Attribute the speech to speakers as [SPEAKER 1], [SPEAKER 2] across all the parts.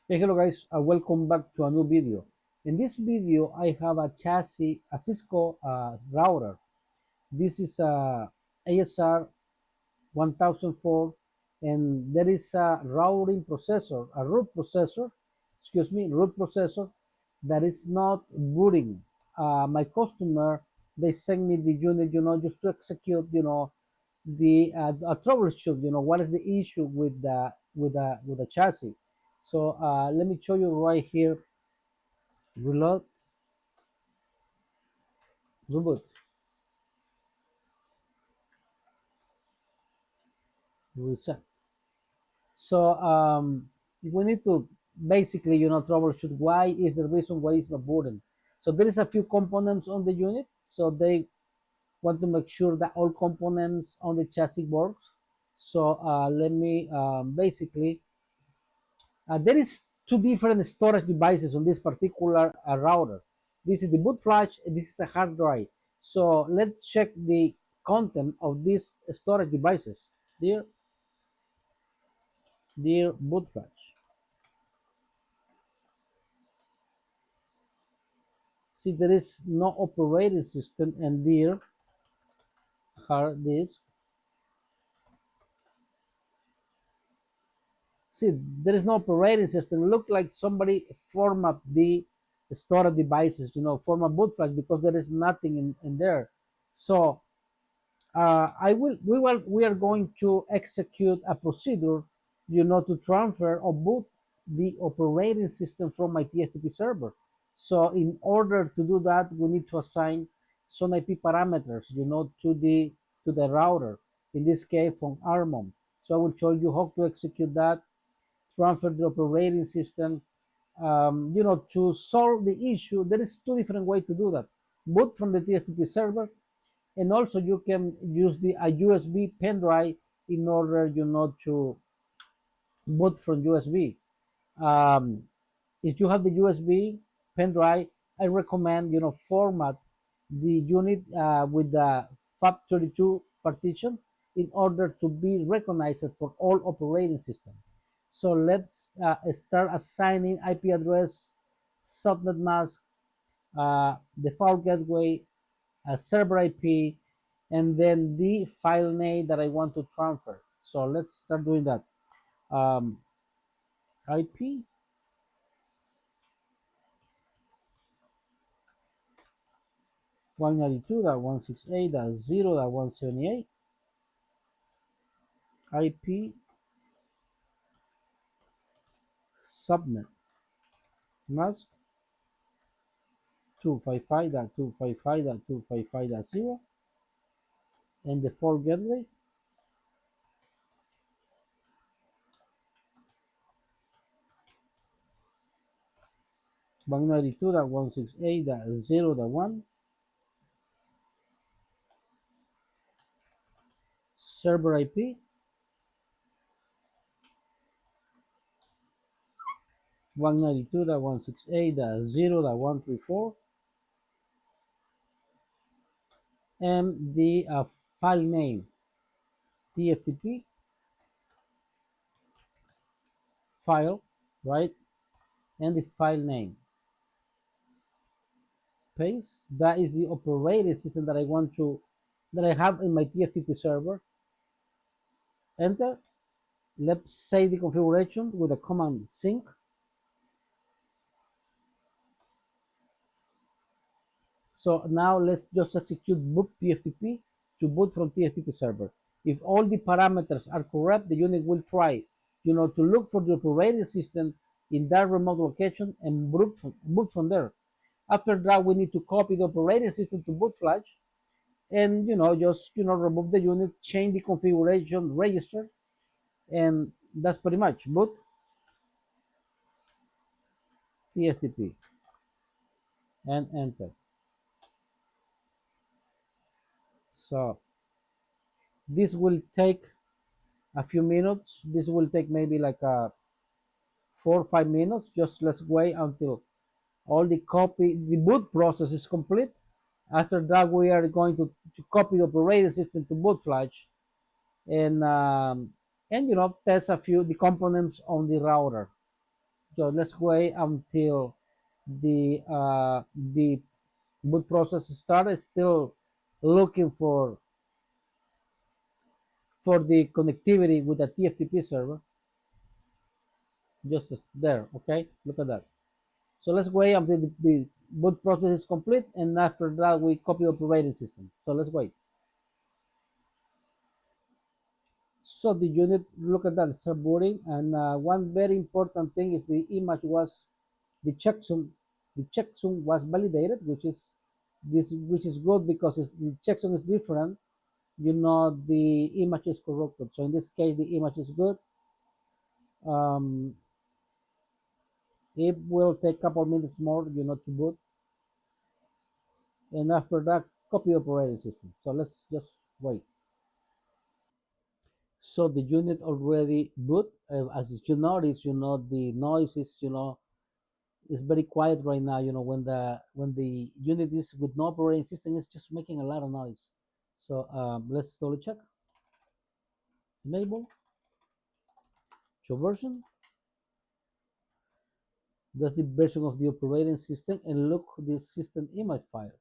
[SPEAKER 1] Hey, hello guys, welcome back to a new video. In this video, I have a chassis, a Cisco router. This is a ASR 1004, and there is a routing processor, a root processor, excuse me, root processor that is not booting. My customer, they send me the unit, just to execute, the a troubleshoot, what is the issue with the chassis. So let me show you right here. Reload, reboot, reset. So we need to basically, troubleshoot why is the reason why it's not booting. So there is a few components on the unit. So they want to make sure that all components on the chassis works. So let me basically, there is two different storage devices on this particular router. This is the boot flash and this is a hard drive. So let's check the content of these storage devices. Dear boot flash. See, there is no operating system, and dear hard disk. See, there is no operating system. Look like somebody format the storage devices, format boot flash because there is nothing in there. So we are going to execute a procedure, to transfer or boot the operating system from my TFTP server. So in order to do that, we need to assign some IP parameters, to the router. In this case, from Rommon. So I will show you how to execute that, transfer the operating system. To solve the issue, there is two different ways to do that. Boot from the TFTP server, and also you can use a USB pen drive in order to boot from USB. Um, if you have the USB pen drive, I recommend format the unit with the FAT32 partition in order to be recognized for all operating systems. So let's start assigning IP address, subnet mask, default gateway, server IP, and then the file name that I want to transfer. So let's start doing that. IP 192.168.0.178, IP subnet mask 255.255.255.0, and default gateway 192.168.0.1, server IP 192.168.0.134, and the file name TFTP file, right? And the file name. Paste. That is the operating system that I have in my TFTP server. Enter. Let's save the configuration with the command sync. So now let's just execute boot TFTP to boot from TFTP server. If all the parameters are correct, the unit will try, to look for the operating system in that remote location and boot from there. After that, we need to copy the operating system to boot flash, and just remove the unit, change the configuration register, and that's pretty much boot TFTP and enter. So this will take a few minutes. This will take maybe like 4 or 5 minutes. Just let's wait until all the boot process is complete. After that, we are going to copy the operating system to boot flash, and test a few the components on the router. So let's wait until the boot process started. Still looking for the connectivity with the TFTP server. Just there, okay? Look at that. So let's wait until the boot process is complete, and after that we copy the operating system. So let's wait. So the unit, look at that, start booting, and one very important thing is the image was the checksum. The checksum was validated, which is good because the checksum is different. The image is corrupted. So in this case, the image is good. Um, it will take a couple minutes more, to boot, and after that, copy operating system. So let's just wait. So the unit already boot. As you notice, the noise is very quiet right now. When the unit is with no operating system, it's just making a lot of noise. So let's slowly check. Enable show version. That's the version of the operating system, and look the system image file,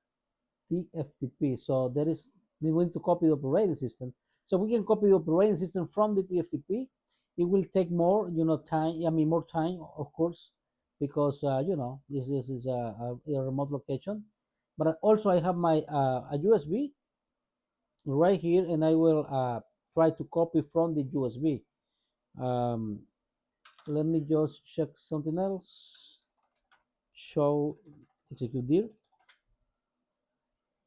[SPEAKER 1] TFTP. So there is we need to copy the operating system. So we can copy the operating system from the TFTP. It will take more, time. I mean, more time, of course, because this is a remote location. But also I have my a USB right here, and I will try to copy from the USB. Um, Let me just check something else. Show execute dir.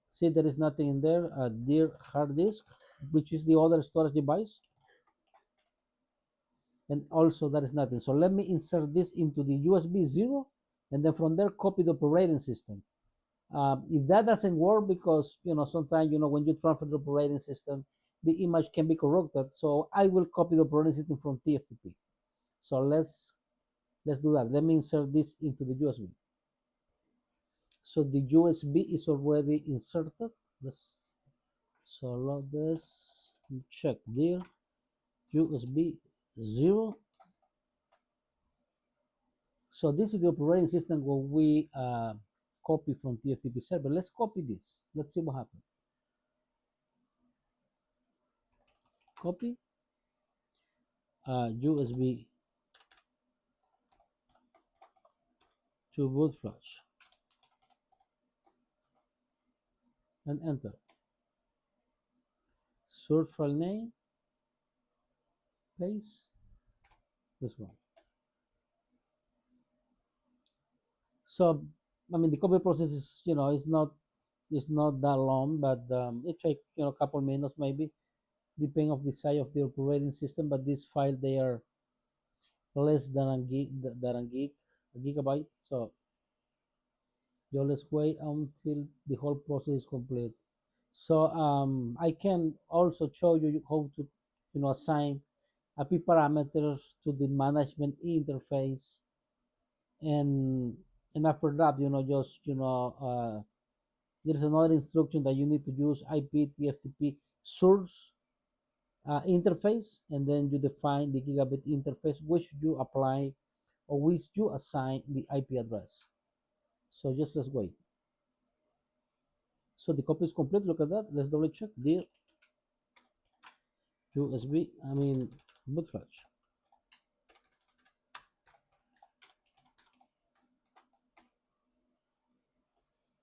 [SPEAKER 1] See, there is nothing in there. Dir hard disk, which is the other storage device, and also there is nothing. So let me insert this into the USB 0, and then from there copy the operating system. If that doesn't work, because sometimes when you transfer the operating system, the image can be corrupted. So I will copy the operating system from TFTP. So let's do that. Let me insert this into the USB. So the USB is already inserted. Let's so load this. Check there. USB 0. So this is the operating system where we copy from TFTP server. Let's copy this. Let's see what happens. Copy USB to boot flash and enter. Source file name, paste this one. So I mean the copy process is is not that long, but it takes a couple minutes maybe, depending of the size of the operating system. But this file, they are less than a gigabyte. So you always wait until the whole process is complete. So I can also show you how to assign API parameters to the management interface, and after that just there's another instruction that you need to use IP TFTP source interface, and then you define the gigabit interface which you apply or which you assign the IP address. So just let's wait. So the copy is complete. Look at that. Let's double check. There, USB, I mean, boot flash.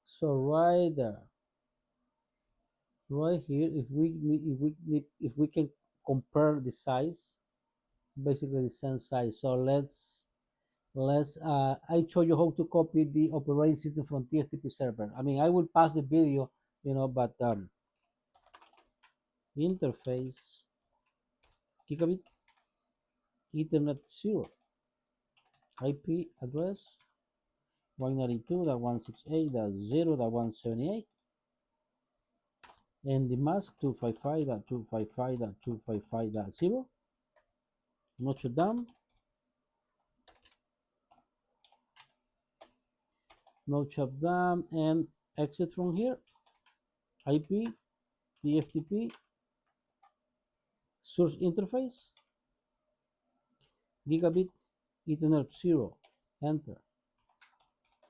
[SPEAKER 1] So right there, right here, if we can compare the size, basically the same size. So let's I show you how to copy the operating system from TFTP server. I mean, I will pass the video, but interface gigabit Ethernet 0 IP address 192.168.0.178, and the mask 255.255.255.0. Notch it down. Notch up down and exit from here. IP TFTP source interface gigabit Ethernet 0. enter.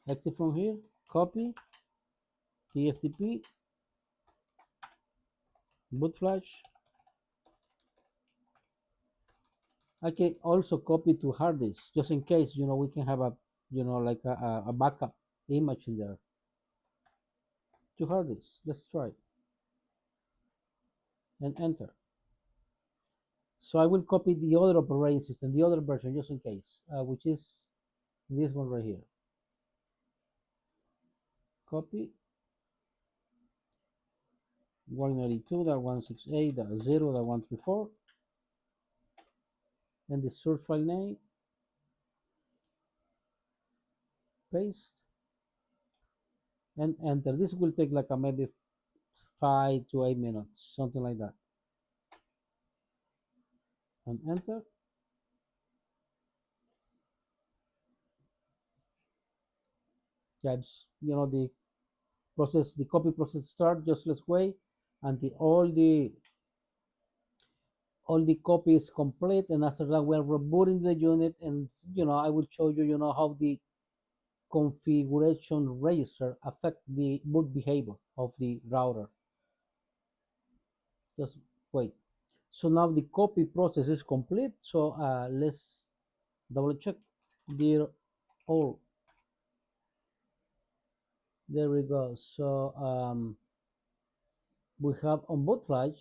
[SPEAKER 1] Exit from here, copy, TFTP, boot flash. I can also copy to hard disk just in case, we can have a, like a backup image in there. To hard disk, let's try and enter. So I will copy the other operating system, the other version, just in case, which is this one right here. Copy 192.168.0.134 and the source file name, paste, and enter. This will take like a maybe 5 to 8 minutes, something like that. And enter. Yeah, the process, the copy process start. Just let's wait until all the copy is complete, and after that we're rebooting the unit, and I will show you, how the configuration register affect the boot behavior of the router. Just wait. So now the copy process is complete. So let's double check. There, all. There we go. So we have on boot flash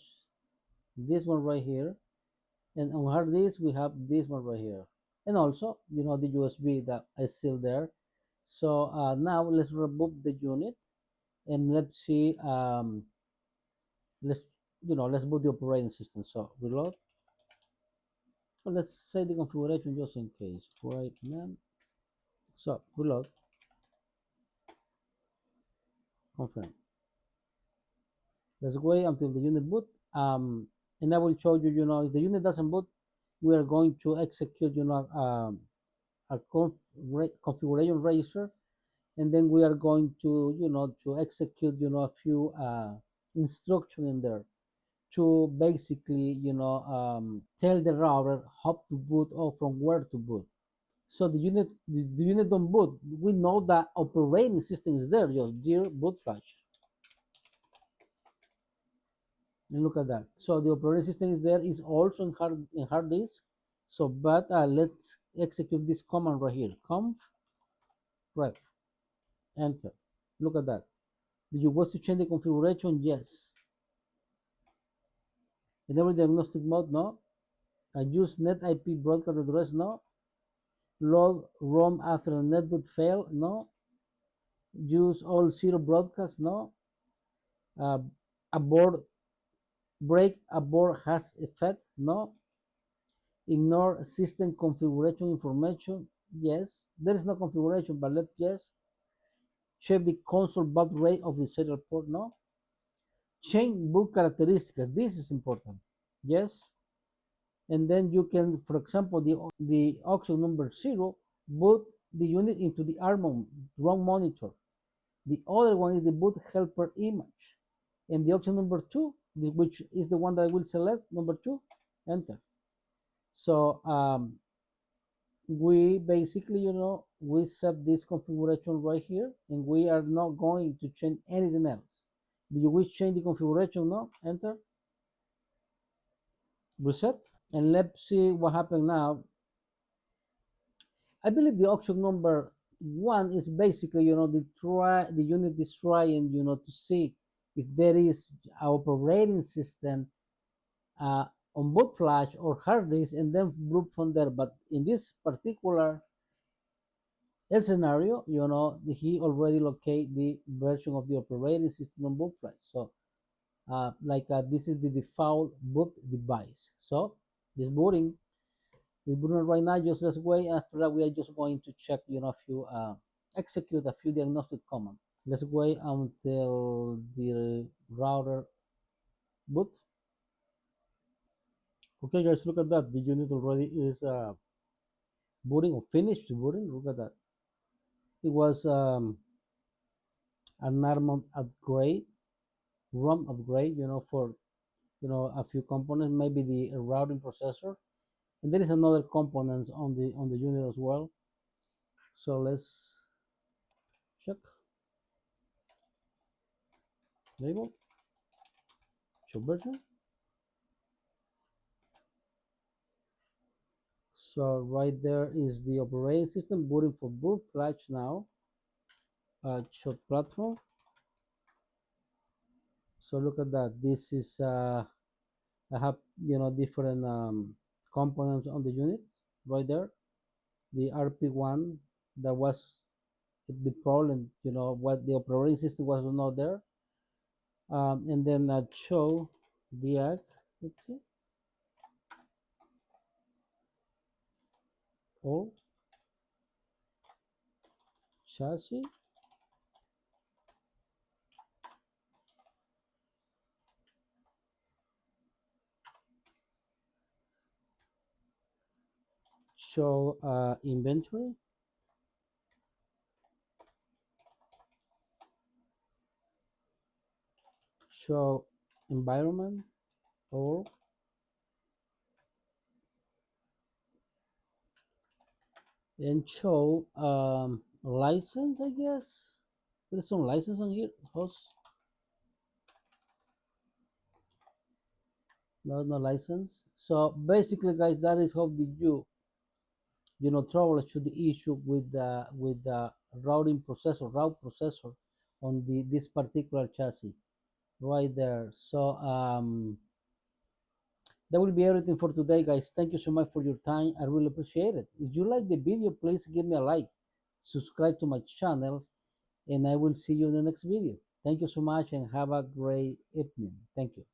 [SPEAKER 1] this one right here, and on hard disk we have this one right here, and also the USB that is still there. So now let's reboot the unit, and let's see. Let's boot the operating system. So reload. So let's say the configuration just in case. Right, man. So reload. Confirm. Let's wait until the unit boot. And I will show you. If the unit doesn't boot, we are going to execute. A configuration register, and then we are going to to execute a few instruction in there to basically tell the router how to boot or from where to boot. So the unit don't boot, we know that operating system is there, just dear boot flash, and look at that. So the operating system is there, is also in hard disk. So but let's execute this command right here, conf ref, enter. Look at that. Did you want to change the configuration? Yes. Enable diagnostic mode? No. I use net IP broadcast address? No. Load ROM after a netboot fail? No. Use all zero broadcast? No. Uh, abort break abort has effect? No. Ignore system configuration information? Yes. There is no configuration, but let's yes. Check the console baud rate of the serial port? No. Change boot characteristics. This is important. Yes. And then you can, for example, the option number 0, boot the unit into the ROM monitor. The other one is the boot helper image. And the option number 2, which is the one that I will select, number 2, enter. So we basically, we set this configuration right here, and we are not going to change anything else. Do you wish to change the configuration? No, enter, reset, and let's see what happens now. I believe the option number 1 is basically, the unit is trying, to see if there is an operating system on boot flash or hard disk, and then group from there. But in this particular scenario, he already locate the version of the operating system on boot flash. So, this is the default boot device. So, this booting. With Bruno right now, just let's wait. After that, we are just going to check, a few, execute a few diagnostic commands. Let's wait until the router boot. Okay, guys, look at that. The unit already is booting or finished booting. Look at that. It was an ARM upgrade, ROM upgrade, for a few components, maybe the routing processor, and there is another components on the unit as well. So let's check label, show version. So right there is the operating system booting for boot flash now. Show platform. So look at that. This is I have different components on the unit right there. The RP1 that was the problem, what the operating system was not there. And then show the let's see, all chassis, show inventory, show environment, or and show license, I guess. There's some license on here. Host, no license. So basically, guys, that is how did you troubleshoot the issue with the route processor on this particular chassis right there. So that will be everything for today, guys. Thank you so much for your time. I really appreciate it. If you like the video, please give me a like, subscribe to my channel, and I will see you in the next video. Thank you so much and have a great evening. Thank you.